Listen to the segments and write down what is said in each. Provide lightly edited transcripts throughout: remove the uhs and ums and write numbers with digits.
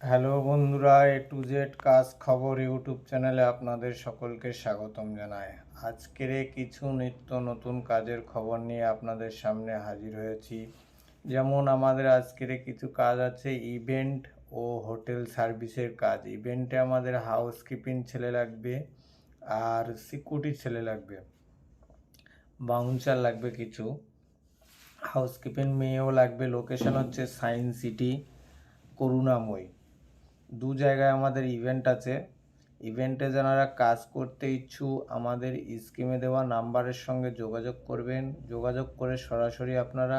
Hello বন্ধুরা, A to Z কাজ খবর ইউটিউব চ্যানেলে আপনাদের সকলকে স্বাগতম জানাই। আজকের কিছু নিত্য নতুন কাজের খবর নিয়ে আপনাদের সামনে হাজির হয়েছি। যেমন আমাদের আজকের কিছু কাজ আছে ইভেন্ট ও হোটেল সার্ভিসের কাজ। ইভেন্টে আমাদের হাউসকিপিং ছেলে লাগবে আর সিকিউরিটি ছেলে লাগবে, বাউন্সার লাগবে কিছু, হাউসকিপিং মেয়েও লাগবে। লোকেশন হচ্ছে সায়েন্স সিটি, করুণাময়ী। দু জায়গায় আমাদের ইভেন্ট আছে। ইভেন্টে যারা কাজ করতে ইচ্ছুক আমাদের স্কিমে দেওয়া নাম্বারের সঙ্গে যোগাযোগ করবেন। যোগাযোগ করে সরাসরি আপনারা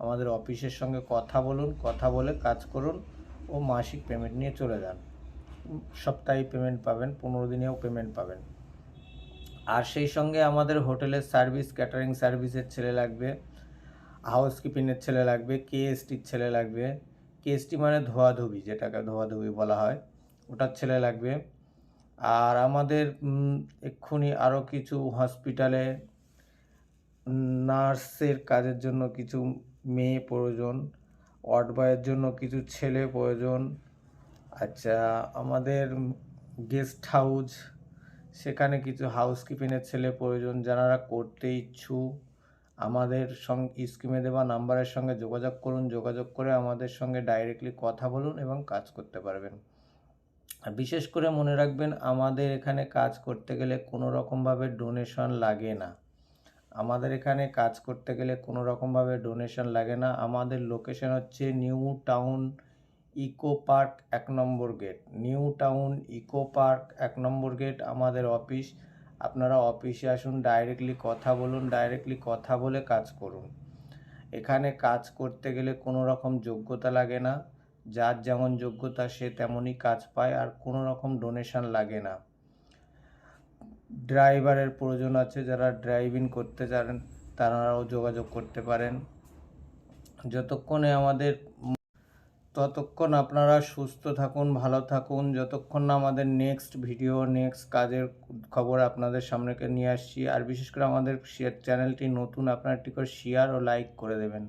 আমাদের অফিসের সঙ্গে কথা বলুন, কথা বলে কাজ করুন ও মাসিক পেমেন্ট নিয়ে চলে যান। সপ্তাহে পেমেন্ট পাবেন, 15 দিনেও পেমেন্ট পাবেন। আর সেই সঙ্গে আমাদের হোটেলের সার্ভিস, ক্যাটারিং সার্ভিসের ছেলে লাগবে, হাউসকিপিংয়ের ছেলে লাগবে, কেএসটির ছেলে লাগবে। কেএসটি মানে ধোয়াধুবি, যেটাকে ধোয়াধুবি বলা হয়, ওটার ছেলে লাগবে। আর আমাদের এক্ষুনি আরও কিছু হসপিটালে নার্সের কাজের জন্য কিছু মেয়ে প্রয়োজন, ওয়ার্ড বয়ের জন্য কিছু ছেলে প্রয়োজন। আচ্ছা, আমাদের গেস্ট হাউস, সেখানে কিছু হাউসকিপিংয়ের ছেলে প্রয়োজন। যারা করতে ইচ্ছুক আমাদের সঙ্গে স্কিমে দেওয়া নাম্বারের সঙ্গে যোগাযোগ করুন। যোগাযোগ করে আমাদের সঙ্গে ডাইরেক্টলি কথা বলুন এবং কাজ করতে পারবেন। আর বিশেষ করে মনে রাখবেন, আমাদের এখানে কাজ করতে গেলে কোনো রকমভাবে ডোনেশন লাগে না। আমাদের এখানে কাজ করতে গেলে কোনো রকমভাবে ডোনেশন লাগে না। আমাদের লোকেশন হচ্ছে New Town Eco Park 1 number gate. New Town Eco Park 1 number gate আমাদের অফিস। আপনারা অফিসে আসুন, ডাইরেক্টলি কথা বলুন, ডাইরেক্টলি কথা বলে কাজ করুন। এখানে কাজ করতে গেলে কোনো রকম যোগ্যতা লাগে না। যার যেমন যোগ্যতা সে তেমনই কাজ পায়, আর কোনো রকম ডোনেশন লাগে না। ড্রাইভারের প্রয়োজন আছে, যারা ড্রাইভিং করতে চান তারাও যোগাযোগ করতে পারেন। ততক্ষণ আপনারা সুস্থ থাকুন, ভালো থাকুন, যতক্ষণ না আমাদের নেক্সট ভিডিও, নেক্সট কাজের খবর আপনাদের সামনে নিয়ে আসছি। আর বিশেষ করে আমাদের চ্যানেলটি নতুন, আপনারা একটি করে শেয়ার ও লাইক করে দেবেন।